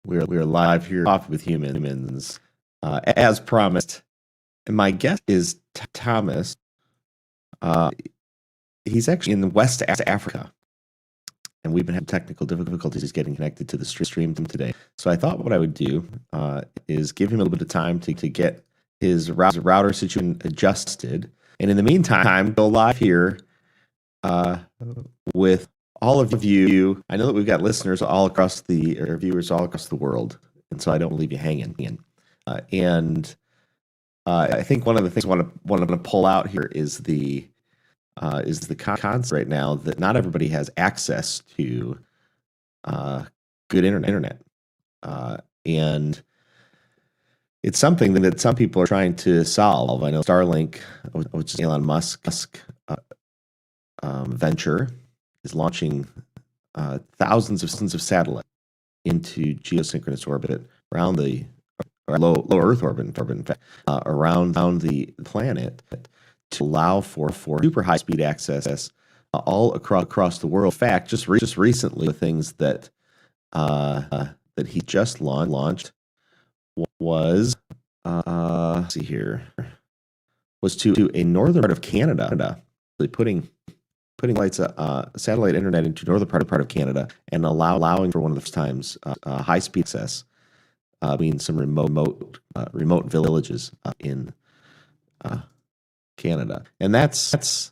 We're live here, Coffee with Humans, as promised. And my guest is Thomas. He's actually in West Africa, and we've been having technical difficulties getting connected to the stream today. So I thought what I would do is give him a little bit of time to get his router situation adjusted, and in the meantime, go live here with all of you. I know that we've got listeners all across or viewers all across the world, and so I don't leave you hanging. I think one of the things I want to pull out here is the concept right now that not everybody has access to good internet, and it's something that some people are trying to solve. I know Starlink, which is Elon Musk's venture, is launching thousands of satellites into geosynchronous orbit around the low Earth orbit, in fact, around the planet to allow for super high speed access all across the world. In fact, just recently, the things that he just launched was let's see here, was to a northern part of Canada, putting lights satellite internet into northern part of Canada and allowing for one of the first times high speed access between some remote villages in Canada, and that's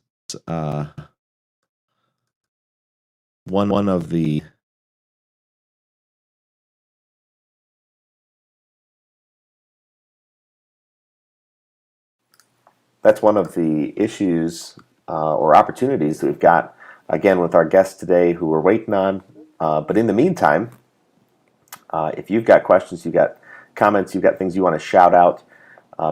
one of the issues or opportunities that we've got, again, with our guests today who we're waiting on. But in the meantime, if you've got questions, you've got comments, you've got things you want to shout out,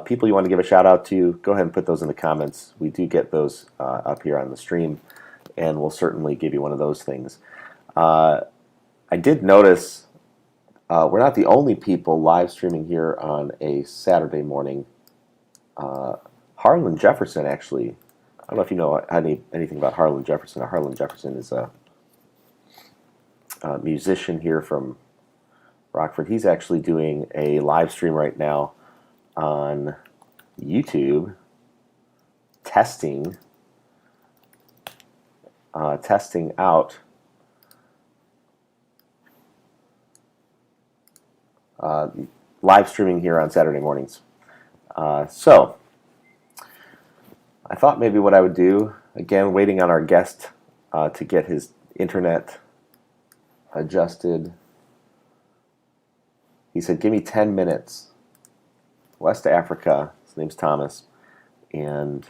people you want to give a shout out to, go ahead and put those in the comments. We do get those up here on the stream, and we'll certainly give you one of those things. I did notice we're not the only people live streaming here on a Saturday morning. Harlan Jefferson, actually, I don't know if you know anything about Harlan Jefferson. Harlan Jefferson is a musician here from Rockford. He's actually doing a live stream right now on YouTube, testing out live streaming here on Saturday mornings. So I thought maybe what I would do, again, waiting on our guest to get his internet adjusted. He said, give me 10 minutes. West Africa, his name's Thomas, and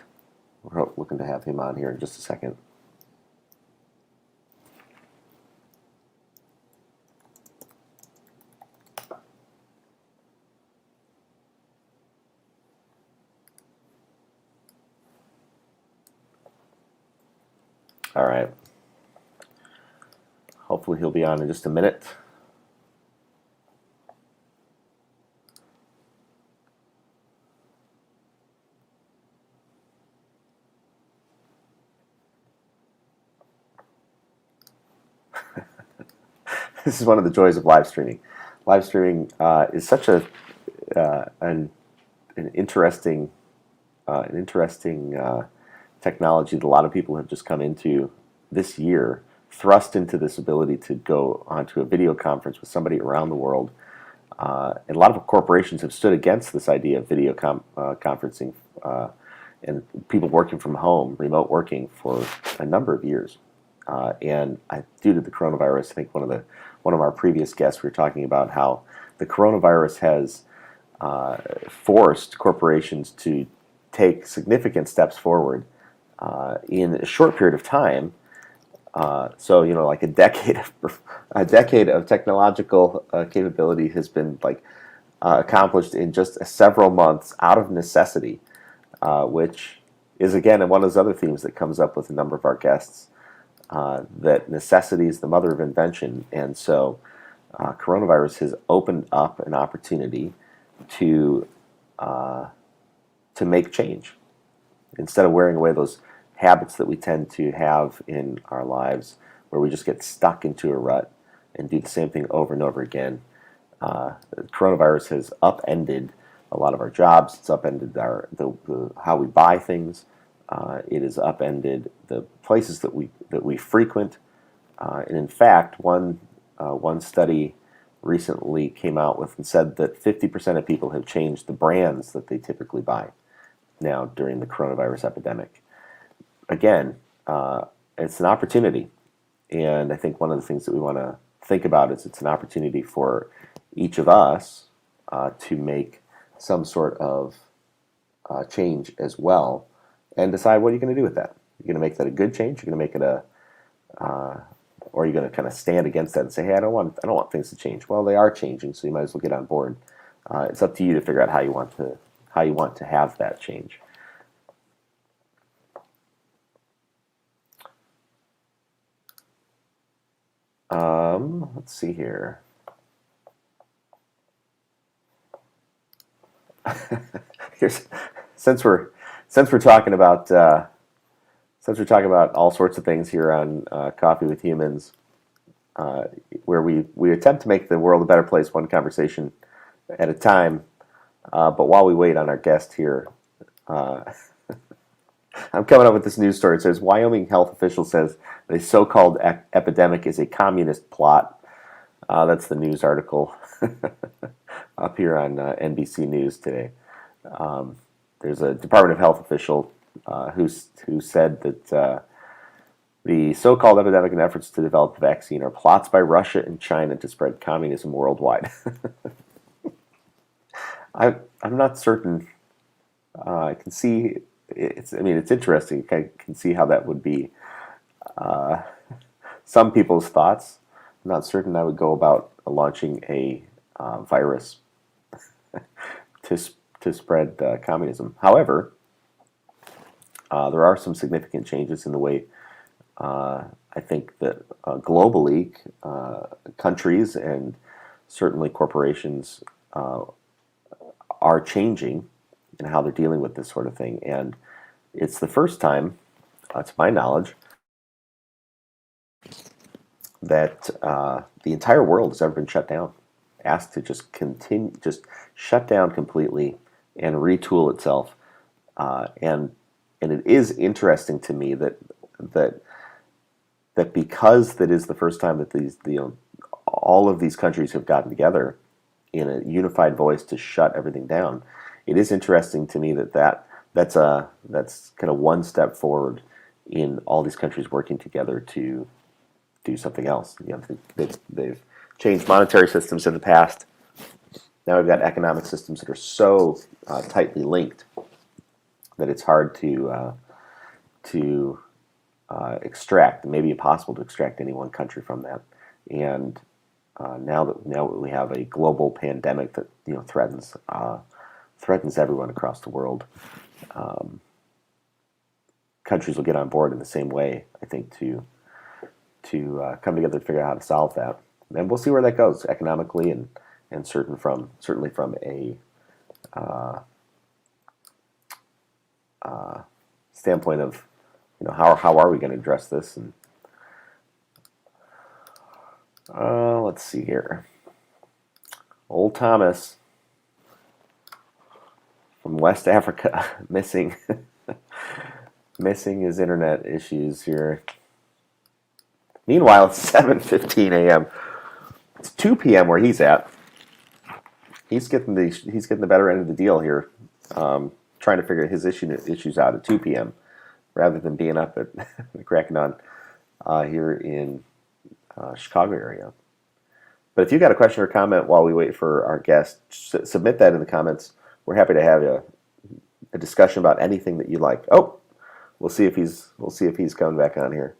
we're looking to have him on here in just a second. All right. Hopefully he'll be on in just a minute. This is one of the joys of live streaming. Live streaming is such an interesting technology that a lot of people have just come into this year, thrust into this ability to go onto a video conference with somebody around the world. And a lot of corporations have stood against this idea of video conferencing and people working from home, remote working, for a number of years. And due to the coronavirus, I think one of our previous guests, we were talking about how the coronavirus has forced corporations to take significant steps forward in a short period of time. So, like a decade of technological capability has been accomplished in just several months out of necessity, which is, again, one of those other themes that comes up with a number of our guests, that necessity is the mother of invention. And so coronavirus has opened up an opportunity to make change. Instead of wearing away those habits that we tend to have in our lives, where we just get stuck into a rut and do the same thing over and over again, coronavirus has upended a lot of our jobs. It's upended how we buy things. It has upended the places that we frequent. And in fact, one study recently came out with and said that 50% of people have changed the brands that they typically buy now during the coronavirus epidemic. Again, it's an opportunity, and I think one of the things that we want to think about is it's an opportunity for each of us to make some sort of change as well, and decide what you're going to do with that. You're going to make that a good change. You're going to make it or are you going to kind of stand against that and say, hey, I don't want things to change. Well, they are changing, so you might as well get on board. It's up to you to figure out how you want to have that change. Let's see here. Since we're talking about all sorts of things here on Coffee with Humans, where we attempt to make the world a better place one conversation at a time. But while we wait on our guest here, I'm coming up with this news story. It says Wyoming health official says the so-called epidemic is a communist plot. That's the news article up here on NBC News today. There's a Department of Health official who said that the so-called epidemic and efforts to develop a vaccine are plots by Russia and China to spread communism worldwide. I'm not certain. I can see it's interesting. I can see how that would be some people's thoughts. I'm not certain I would go about launching a virus to spread communism. However, there are some significant changes in the way I think that globally countries and certainly corporations are changing in how they're dealing with this sort of thing. And it's the first time, to my knowledge, that the entire world has ever been shut down, asked to just shut down completely and retool itself. And it is interesting to me that because that is the first time that all of these countries have gotten together in a unified voice to shut everything down. It is interesting to me that's kind of one step forward in all these countries working together to do something else. They've changed monetary systems in the past. Now we've got economic systems that are so tightly linked that it's hard to extract, maybe impossible to extract any one country from that. And now that we have a global pandemic that threatens everyone across the world, countries will get on board in the same way, I think, to come together to figure out how to solve that. And we'll see where that goes economically and certainly from a standpoint of how are we going to address this. And let's see here. Old Thomas from West Africa missing his internet issues here. Meanwhile, it's 7:15 a.m. It's 2 p.m. where he's at. He's getting the better end of the deal here, trying to figure his issues out at 2 p.m. rather than being up at cracking on here in Chicago area. But if you got a question or comment while we wait for our guest, submit that in the comments. We're happy to have a discussion about anything that you like. Oh, we'll see if he's coming back on here.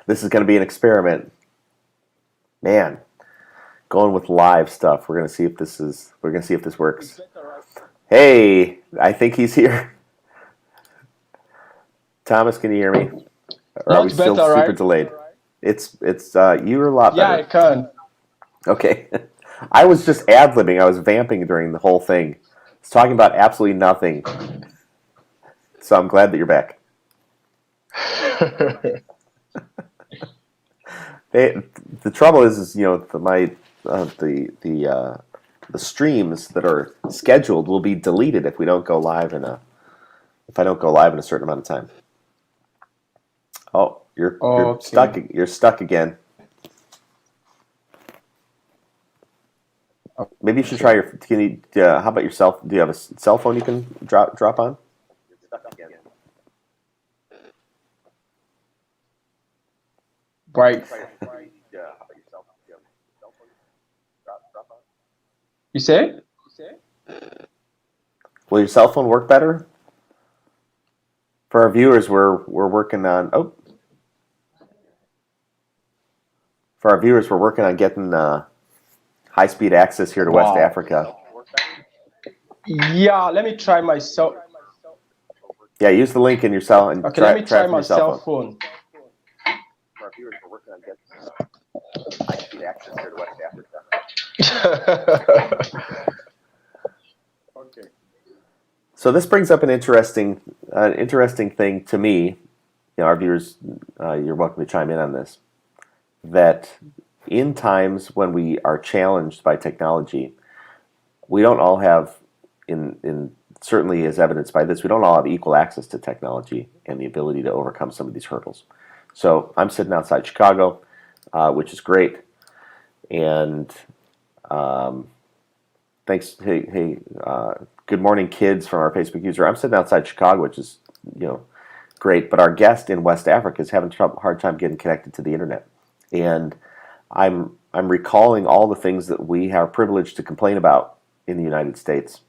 This is going to be an experiment. Man, going with live stuff. We're going to see if this works. Hey, I think he's here. Thomas, can you hear me? Or are we still super delayed? It's you're a lot better. Yeah, I can. Okay. I was just ad-libbing. I was vamping during the whole thing. I was talking about absolutely nothing. So I'm glad that you're back. They, the trouble is the streams that are scheduled will be deleted if we don't go live if I don't go live in a certain amount of time. Oh, you're stuck. Okay. You're stuck again. Maybe you should try Okay. your. Can you? How about yourself? Do you have a cell phone you can drop on? Right. You say? Will your cell phone work better? For our viewers, we're working on. Oh, for our viewers, we're working on getting high speed access here to West Wow. Africa. Yeah, let me try myself. Yeah, use the link in your cell and Okay, let me try it try from my your cell cell phone. phone. For our viewers, we're working on getting high speed access here to West Africa. Okay. So this brings up an interesting thing to me. Our viewers, you're welcome to chime in on this. That in times when we are challenged by technology, we don't all have, in certainly as evidenced by this, we don't all have equal access to technology and the ability to overcome some of these hurdles. So I'm sitting outside Chicago, which is great, and thanks. Hey, good morning, kids, from our Facebook user. I'm sitting outside Chicago, which is great, but our guest in West Africa is having a hard time getting connected to the internet, and I'm recalling all the things that we are privileged to complain about in the United States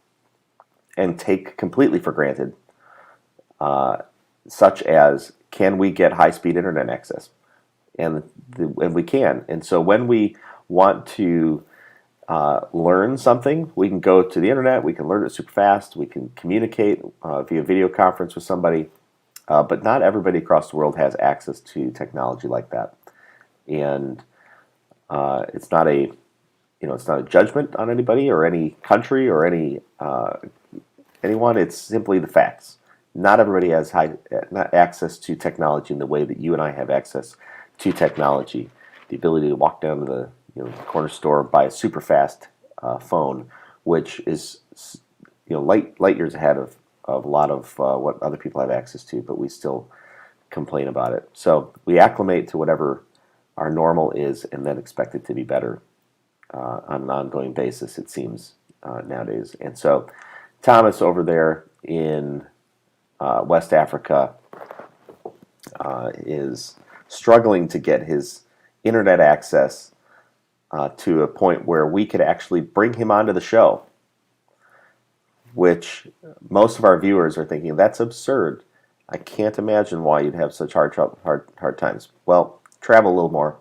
and take completely for granted, such as can we get high-speed internet access, and we can, and so when we want to learn something, we can go to the internet, we can learn it super fast, we can communicate via video conference with somebody, but not everybody across the world has access to technology like that, and it's not a it's not a judgment on anybody or any country or anyone. It's simply the facts. Not everybody has not access to technology in the way that you and I have access to technology. The ability to walk down to the corner store, buy a super fast phone, which is light years ahead of a lot of what other people have access to, but we still complain about it. So we acclimate to whatever our normal is and then expect it to be better on an ongoing basis, it seems, nowadays. And so Thomas over there in West Africa is struggling to get his internet access to a point where we could actually bring him onto the show, which most of our viewers are thinking, that's absurd. I can't imagine why you'd have such hard times. Well, travel a little more,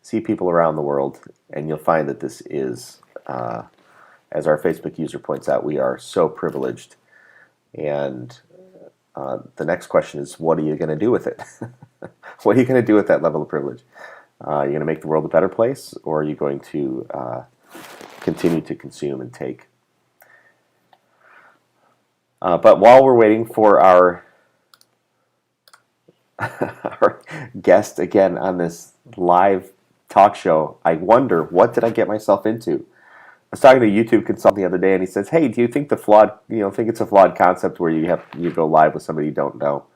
see people around the world, and you'll find that this is, as our Facebook user points out, we are so privileged. And the next question is, what are you going to do with it? What are you going to do with that level of privilege? Are you going to make the world a better place, or are you going to continue to consume and take? But while we're waiting for our our guest again on this live talk show, I wonder, what did I get myself into? I was talking to a YouTube consultant the other day, and he says, "Hey, do you think think it's a flawed concept where you go live with somebody you don't know,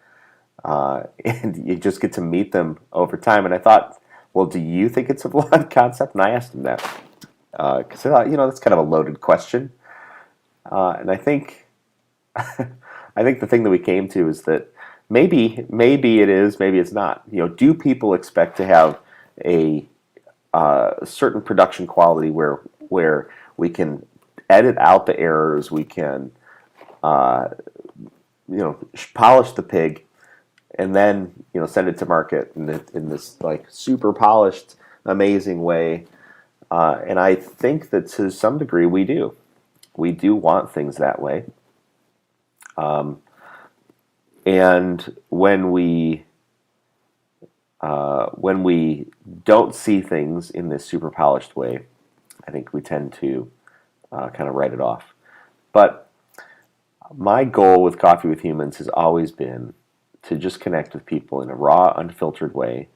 and you just get to meet them over time?" And I thought, well, do you think it's a flawed concept? And I asked him that because I thought, that's kind of a loaded question, and I think I think the thing that we came to is that maybe it is, maybe it's not. Do people expect to have a certain production quality where we can edit out the errors, we can polish the pig, and then send it to market in this like super polished, amazing way? And I think that to some degree we do. We do want things that way. And when we don't see things in this super polished way, I think we tend to kind of write it off. But my goal with Coffee with Humans has always been to just connect with people in a raw, unfiltered way.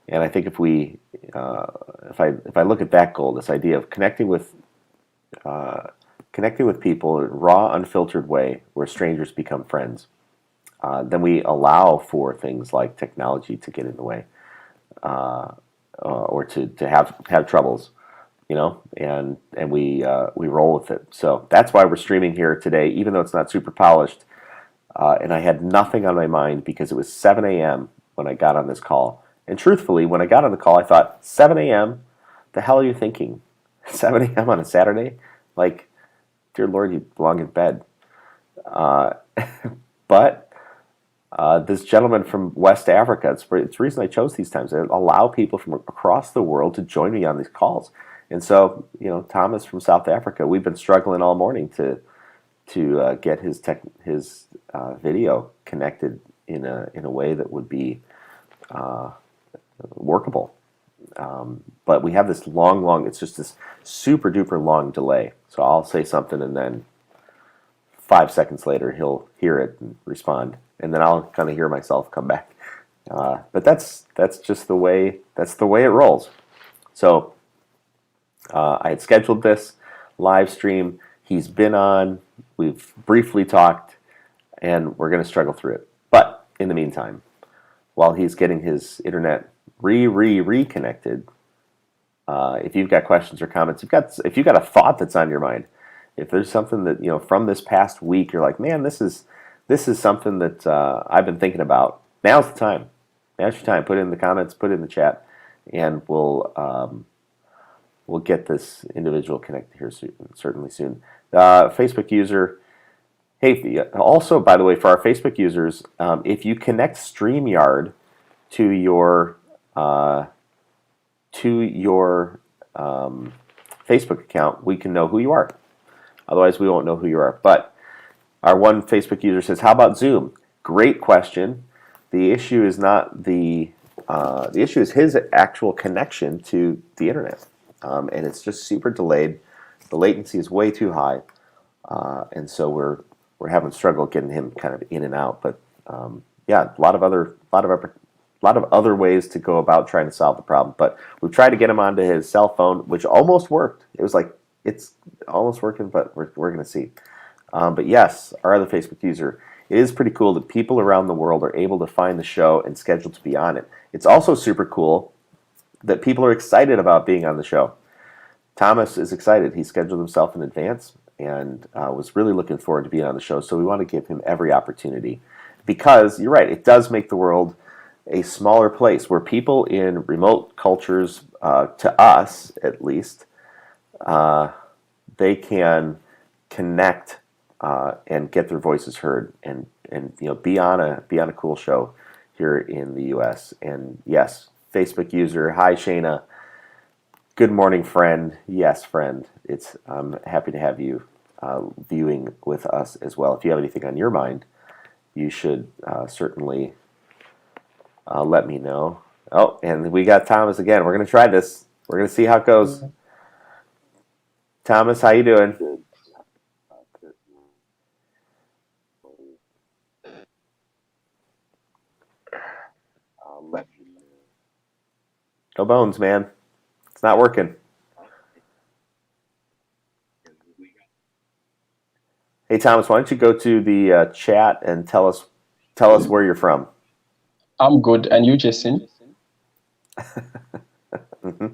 And I think if we, if I look at that goal, this idea of connecting with people in a raw, unfiltered way, where strangers become friends, then we allow for things like technology to get in the way, or to have troubles, and we roll with it. So that's why we're streaming here today, even though it's not super polished. And I had nothing on my mind because it was 7 a.m. when I got on this call. And truthfully, when I got on the call, I thought, 7 a.m.? The hell are you thinking? 7 a.m. on a Saturday? Like, dear Lord, you belong in bed. But this gentleman from West Africa, it's the reason I chose these times. I allow people from across the world to join me on these calls. And so, Thomas from South Africa, we've been struggling all morning to get his video connected in a way that would be workable. But we have this long, it's just this super duper long delay. So I'll say something and then 5 seconds later he'll hear it and respond. And then I'll kind of hear myself come back. But that's just the way it rolls. So I had scheduled this live stream. He's been on. We've briefly talked, and we're going to struggle through it. But in the meantime, while he's getting his internet reconnected, if you've got questions or comments, if you've got a thought that's on your mind, if there's something that from this past week you're like, man, this is something that I've been thinking about. Now's the time. Now's your time. Put it in the comments. Put it in the chat, and we'll get this individual connected here certainly soon. Facebook user. Hey, also, by the way, for our Facebook users, if you connect StreamYard to your Facebook account, we can know who you are. Otherwise, we won't know who you are. But our one Facebook user says, "How about Zoom?" Great question. The issue is not the issue is his actual connection to the internet, and it's just super delayed. The latency is way too high, and so we're having struggle getting him kind of in and out. But yeah, a lot of other ways to go about trying to solve the problem. But we've tried to get him onto his cell phone, which almost worked. It was like it's almost working, but we're going to see. But yes, our other Facebook user. It is pretty cool that people around the world are able to find the show and schedule to be on it. It's also super cool that people are excited about being on the show. Thomas is excited. He scheduled himself in advance and was really looking forward to being on the show. So we want to give him every opportunity because you're right. It does make the world a smaller place where people in remote cultures, to us at least, they can connect and get their voices heard and be on a cool show here in the U.S. And yes, Facebook user, hi Shayna. Good morning, friend. Yes, friend. I'm happy to have you viewing with us as well. If you have anything on your mind, you should certainly let me know. Oh, and we got Thomas again. We're going to try this. We're going to see how it goes. Thomas, how you doing? No bones, man. It's not working. Hey, Thomas, why don't you go to the chat and tell us where you're from? I'm good. And you, Jason? Mm-hmm.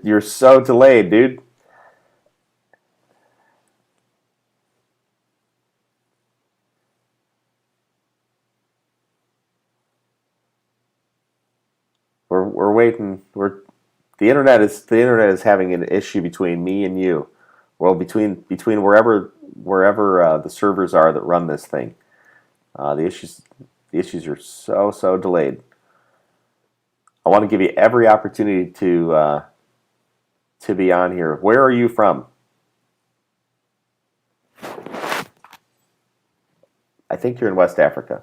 You're so delayed, dude. We're waiting. The internet is having an issue between me and you. Well, between wherever the servers are that run this thing. The issues are so delayed. I want to give you every opportunity to be on here. Where are you from? I think you're in West Africa.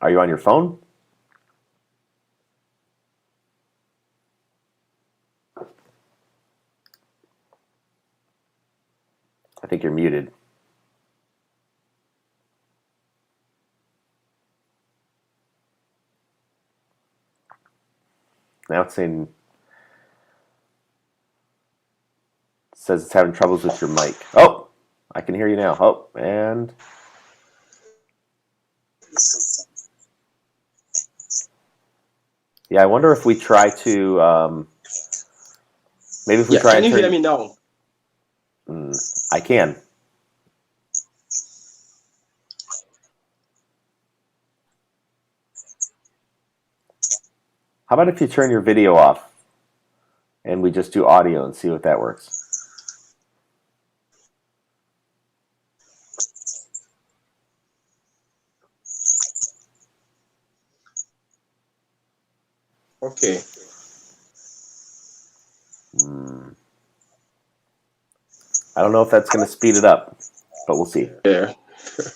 Are you on your phone? I think you're muted. Now it's saying, says it's having troubles with your mic. Oh, I can hear you now. Oh, and yeah, I wonder if we try to maybe if we try Can and you turn. hear me now? I can. How about if you turn your video off and we just do audio and see what that works? Okay. I don't know if that's going to speed it up, but we'll see. Yeah. Is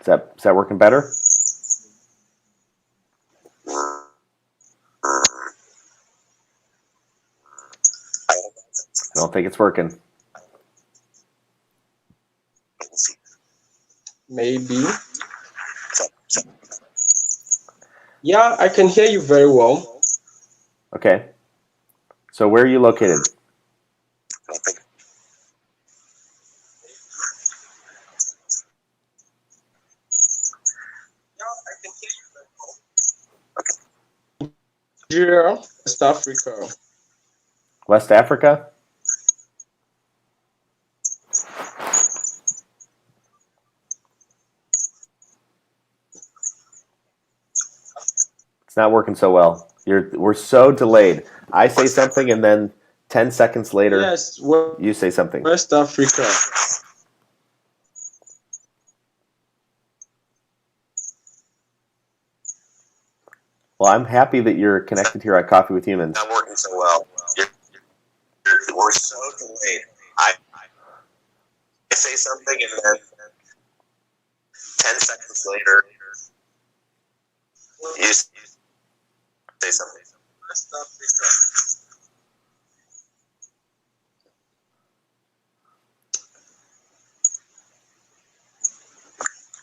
that working better? I don't think it's working. Maybe. Yeah, I can hear you very well. Okay. So where are you located? Nigeria, West Africa. West Africa? It's not working so well. We're so delayed. I say something and then 10 seconds later Yes, you say something. West Africa. Well, I'm happy that you're connected here at Coffee with Humans. Not working so well. We're so delayed. I say something and then 10 seconds later, you say something.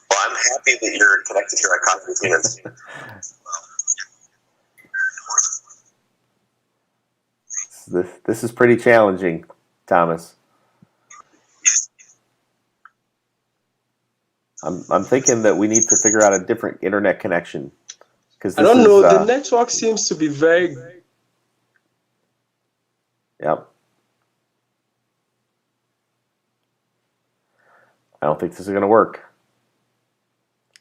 Well, I'm happy that you're connected here at Coffee with Humans. This is pretty challenging, Thomas. I'm thinking that we need to figure out a different internet connection. I don't know. The network seems to be very. Yep. I don't think this is going to work.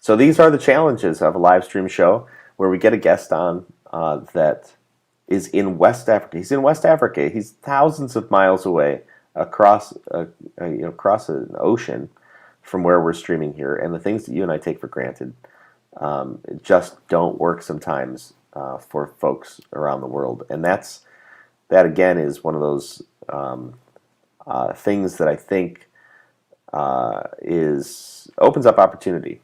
So these are the challenges of a live stream show where we get a guest on that is in West Africa. He's in West Africa. He's thousands of miles away across across an ocean from where we're streaming here, and the things that you and I take for granted just don't work sometimes for folks around the world. And that again is one of those things that I think opens up opportunity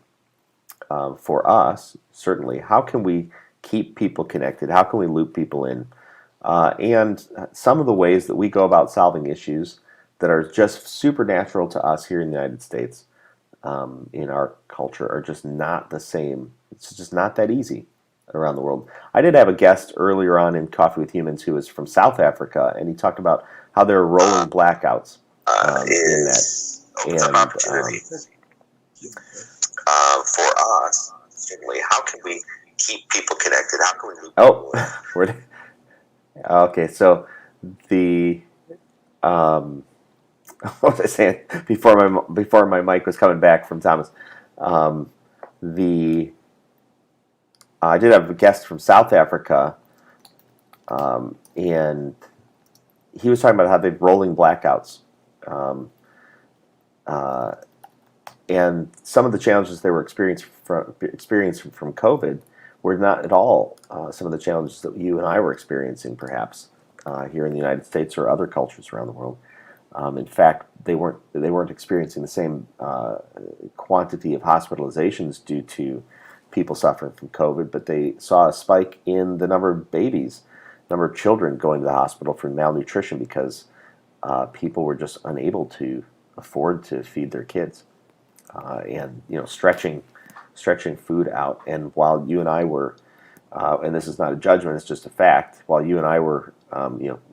for us. Certainly, how can we keep people connected? How can we loop people in? And some of the ways that we go about solving issues that are just supernatural to us here in the United States, in our culture, are just not the same. It's just not that easy around the world. I did have a guest earlier on in Coffee with Humans who was from South Africa, and he talked about how there are rolling blackouts in that. Opens up opportunity for us. Certainly, how can we keep people connected? How can we loop people in? Okay, so the what was I saying before my mic was coming back from Thomas? I did have a guest from South Africa, and he was talking about how they've rolling blackouts, and some of the challenges they were experiencing from COVID were not at all some of the challenges that you and I were experiencing, perhaps here in the United States or other cultures around the world. In fact, they weren't experiencing the same quantity of hospitalizations due to people suffering from COVID, but they saw a spike in the number of babies, number of children going to the hospital for malnutrition because people were just unable to afford to feed their kids, and stretching food out. And while you and I were, and this is not a judgment, it's just a fact. While you and I were,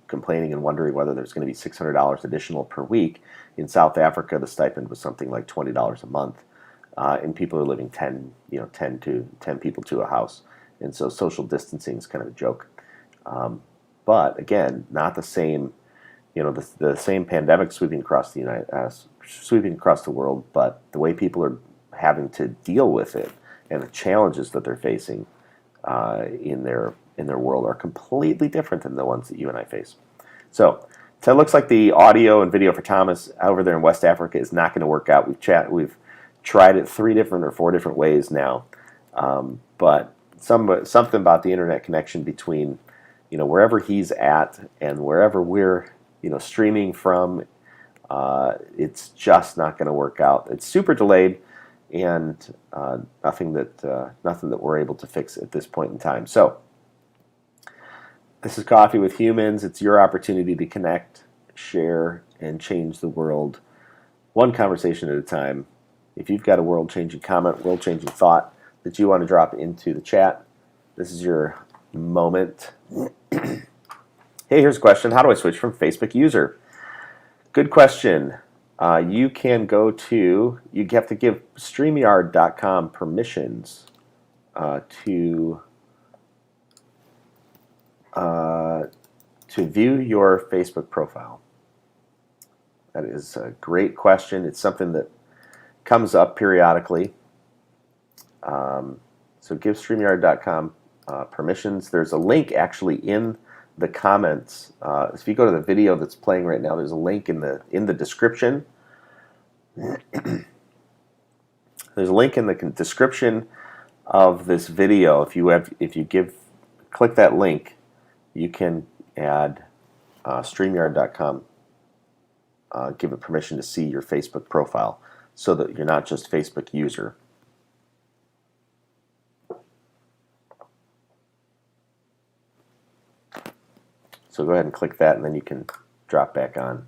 complaining and wondering whether there's going to be $600 additional per week, in South Africa the stipend was something like $20 a month, and people are living 10 people to a house, and so social distancing is kind of a joke. But again, not the same. The same pandemic sweeping across the world, but the way people are having to deal with it and the challenges that they're facing in their world are completely different than the ones that you and I face. So it looks like the audio and video for Thomas over there in West Africa is not going to work out. We've tried it 3 different or 4 different ways now, but something about the internet connection between wherever he's at and wherever we're streaming from, it's just not going to work out. It's super delayed, and nothing that we're able to fix at this point in time. So this is Coffee with Humans. It's your opportunity to connect, share, and change the world one conversation at a time. If you've got a world-changing comment, world-changing thought that you want to drop into the chat, this is your moment. Hey, here's a question. How do I switch from Facebook user? Good question. You can go to, you have to give StreamYard.com permissions to view your Facebook profile. That is a great question. It's something that comes up periodically. So give StreamYard.com permissions. There's a link actually in the comments. If you go to the video that's playing right now, there's a link in the description. There's a link in the description of this video. If you click that link, you can add StreamYard.com, give it permission to see your Facebook profile, so that you're not just Facebook user. So go ahead and click that, and then you can drop back on.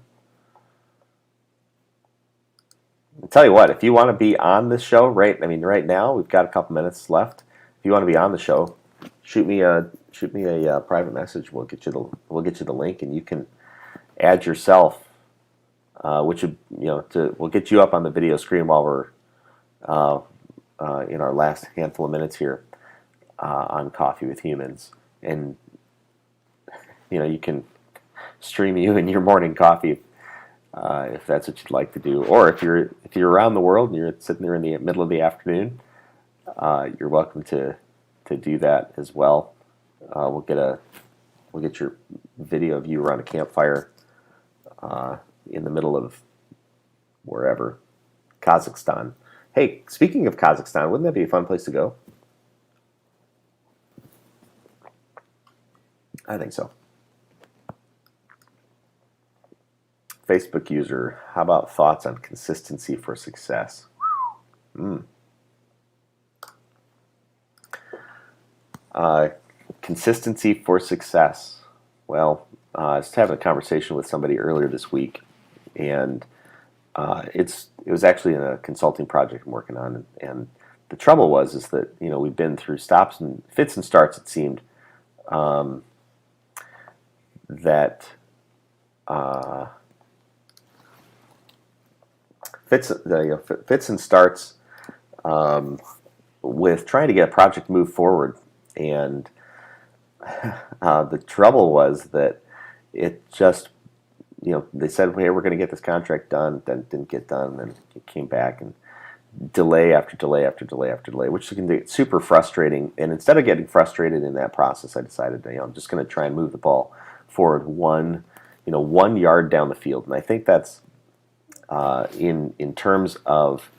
I'll tell you what, if you want to be on this show, right now we've got a couple minutes left. If you want to be on the show, shoot me a private message. We'll get you the link, and you can add yourself, which we'll get you up on the video screen while we're in our last handful of minutes here on Coffee with Humans, and you can stream you in your morning coffee if that's what you'd like to do, or if you're around the world and you're sitting there in the middle of the afternoon, you're welcome to do that as well. We'll get your video of you around a campfire in the middle of wherever, Kazakhstan. Hey, speaking of Kazakhstan, wouldn't that be a fun place to go? I think so. Facebook user, how about thoughts on consistency for success? Consistency for success. Well, I was having a conversation with somebody earlier this week, and it was actually in a consulting project I'm working on, and the trouble is that we've been through stops and fits and starts. It seemed that fits and starts with trying to get a project moved forward, and the trouble was that it just, they said, hey, we're going to get this contract done, then it didn't get done, and it came back, and delay after delay after delay after delay, which can be super frustrating. And instead of getting frustrated in that process, I decided, I'm just going to try and move the ball forward 1 yard down the field, and I think that's in terms of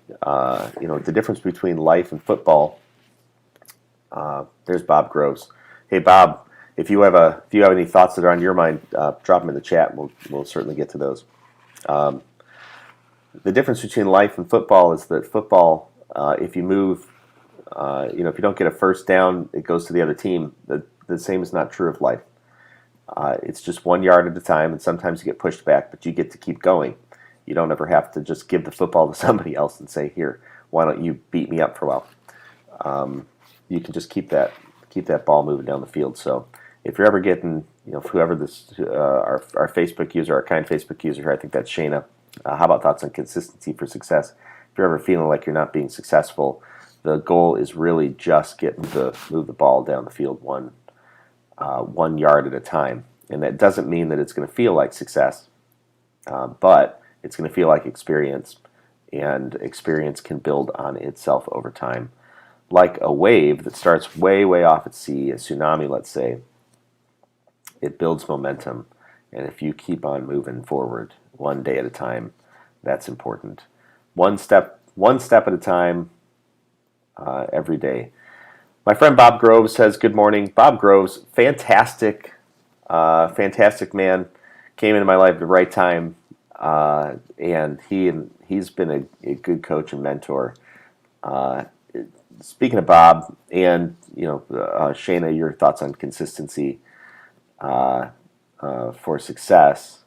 the difference between life and football. There's Bob Groves. Hey Bob, if you have any thoughts that are on your mind, drop them in the chat. We'll certainly get to those. The difference between life and football is that football, if you move, if you don't get a first down, it goes to the other team. The same is not true of life. It's just 1 yard at a time, and sometimes you get pushed back, but you get to keep going. You don't ever have to just give the football to somebody else and say, "Here, why don't you beat me up for a while?" You can just keep that ball moving down the field. So if you're ever getting, whoever this our Facebook user, our kind Facebook user, I think that's Shayna. How about thoughts on consistency for success? If you're ever feeling like you're not being successful, the goal is really just getting to move the ball down the field 1 yard at a time. And that doesn't mean that it's going to feel like success, but it's going to feel like experience, and experience can build on itself over time. Like a wave that starts way, way off at sea, a tsunami, let's say, it builds momentum. And if you keep on moving forward 1 day at a time, that's important. One step at a time, every day. My friend Bob Groves says, good morning. Bob Groves, fantastic man, came into my life at the right time, and he's been a good coach and mentor. Speaking of Bob, and Shayna, your thoughts on consistency for success.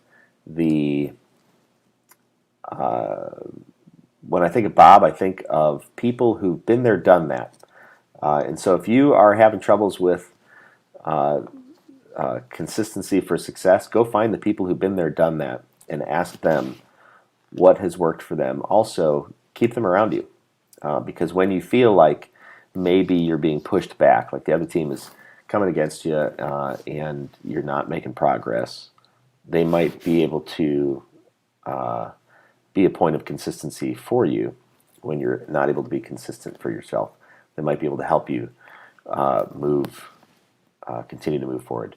When I think of Bob, I think of people who've been there, done that. And so if you are having troubles with consistency for success, go find the people who've been there, done that, and ask them what has worked for them. Also, keep them around you, because when you feel like maybe you're being pushed back, like the other team is coming against you and you're not making progress, they might be able to be a point of consistency for you when you're not able to be consistent for yourself. They might be able to help you continue to move forward.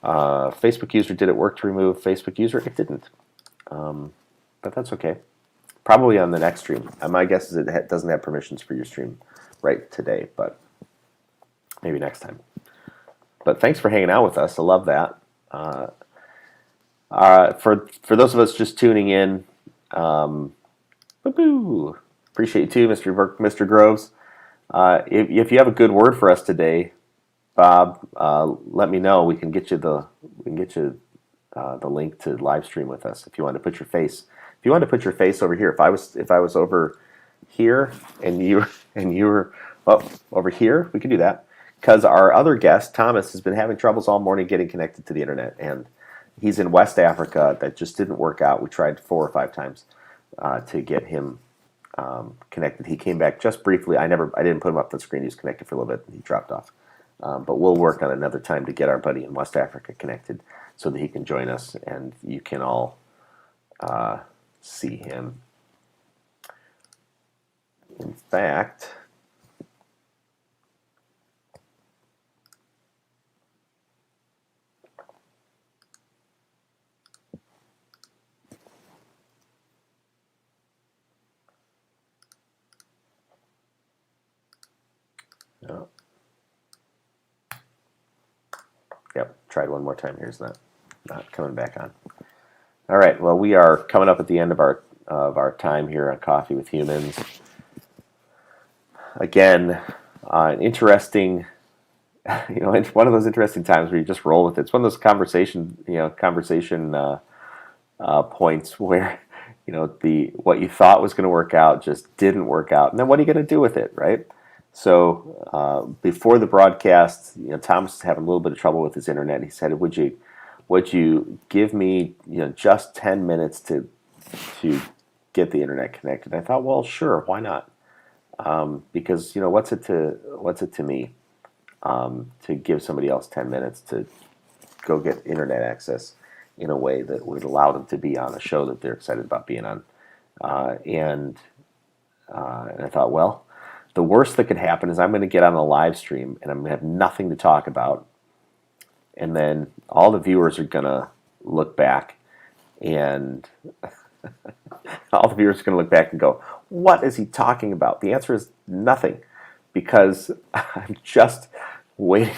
Facebook user, did it work to remove Facebook user? It didn't, but that's okay. Probably on the next stream. My guess is it doesn't have permissions for your stream right today, but maybe next time. But thanks for hanging out with us. I love that. For those of us just tuning in, appreciate you too, Mr. Groves. If you have a good word for us today, Bob, let me know. We can get you the link to live stream with us if you want to put your face. If you want to put your face over here, if I was over here and you were over here, we can do that. Because our other guest, Thomas, has been having troubles all morning getting connected to the internet, and he's in West Africa. That just didn't work out. We tried 4 or 5 times to get him connected. He came back just briefly. I didn't put him up on the screen. He was connected for a little bit, and he dropped off. But we'll work on another time to get our buddy in West Africa connected so that he can join us, and you can all see him. In fact, oh. Yep, tried one more time. Here's not coming back on. All right, well, we are coming up at the end of our time here on Coffee with Humans. Again, an interesting, it's one of those interesting times where you just roll with it. It's one of those conversation points where what you thought was going to work out just didn't work out, and then what are you going to do with it, right? So before the broadcast, Thomas is having a little bit of trouble with his internet. He said, "Would you give me just 10 minutes to get the internet connected?" I thought, well, sure, why not? Because what's it to me to give somebody else 10 minutes to go get internet access in a way that would allow them to be on a show that they're excited about being on, and I thought, well, the worst that could happen is I'm going to get on a live stream and I'm going to have nothing to talk about, and then all the viewers are going to look back and go, what is he talking about? The answer is nothing, because I'm just waiting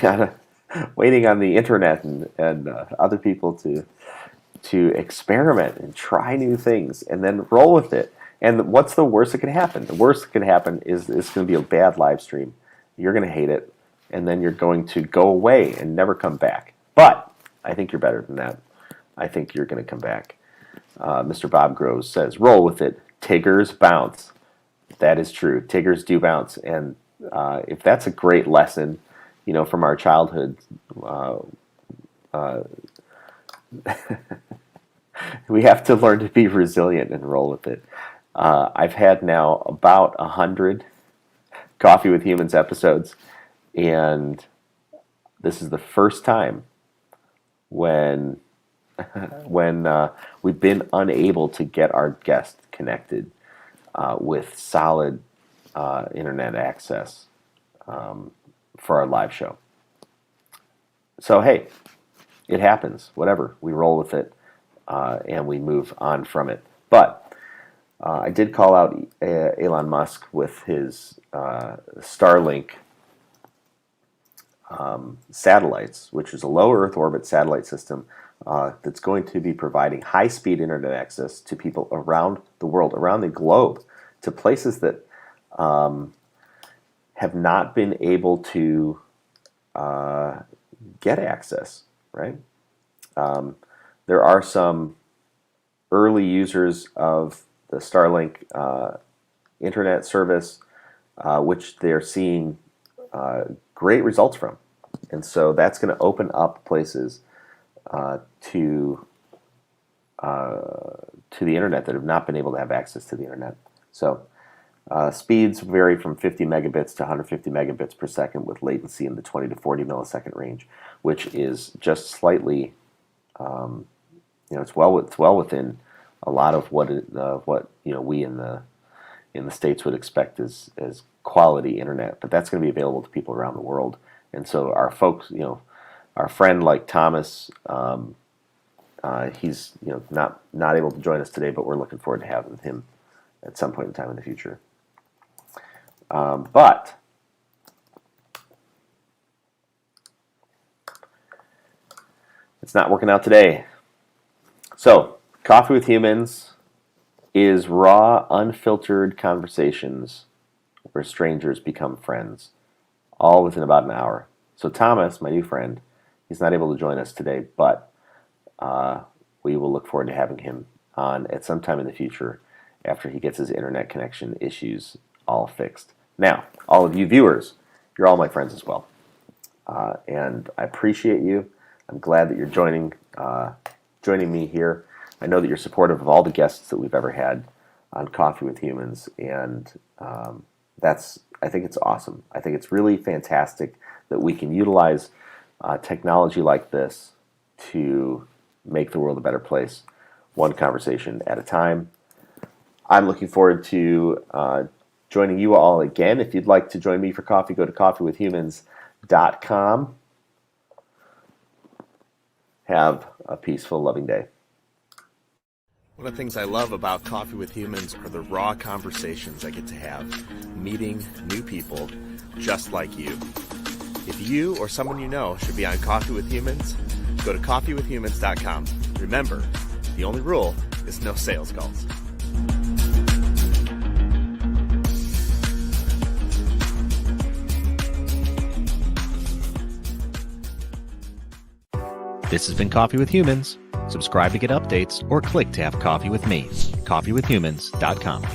on the internet and other people to experiment and try new things and then roll with it. And what's the worst that can happen? The worst that can happen is it's going to be a bad live stream. You're going to hate it, and then you're going to go away and never come back. But I think you're better than that. I think you're going to come back. Mr. Bob Groves says, roll with it. Tigers bounce. That is true. Tigers do bounce. And if that's a great lesson, from our childhood, we have to learn to be resilient and roll with it. I've had now about 100 Coffee with Humans episodes, and this is the first time when we've been unable to get our guest connected with solid internet access for our live show. So hey, it happens. Whatever, we roll with it and we move on from it. But I did call out Elon Musk with his Starlink satellites, which is a low Earth orbit satellite system that's going to be providing high-speed internet access to people around the world, around the globe, to places that have not been able to get access, right? There are some early users of the Starlink internet service, which they're seeing great results from. And so that's going to open up places to the internet that have not been able to have access to the internet. So speeds vary from 50 megabits to 150 megabits per second with latency in the 20 to 40 millisecond range, which is just slightly, it's well within a lot of what we in the States would expect as quality internet. But that's going to be available to people around the world. And so our folks, our friend like Thomas, he's not able to join us today, but we're looking forward to having him at some point in time in the future. But it's not working out today. So Coffee with Humans is raw, unfiltered conversations where strangers become friends, all within about an hour. So Thomas, my new friend, he's not able to join us today, but we will look forward to having him on at some time in the future after he gets his internet connection issues all fixed. Now, all of you viewers, you're all my friends as well. And I appreciate you. I'm glad that you're joining me here. I know that you're supportive of all the guests that we've ever had on Coffee with Humans, and I think it's awesome. I think it's really fantastic that we can utilize technology like this to make the world a better place, one conversation at a time. I'm looking forward to joining you all again. If you'd like to join me for coffee, go to coffeewithhumans.com. Have a peaceful, loving day. One of the things I love about Coffee with Humans are the raw conversations I get to have, meeting new people just like you. If you or someone you know should be on Coffee with Humans, go to coffeewithhumans.com. Remember, the only rule is no sales calls. This has been Coffee with Humans. Subscribe to get updates or click to have coffee with me. coffeewithhumans.com.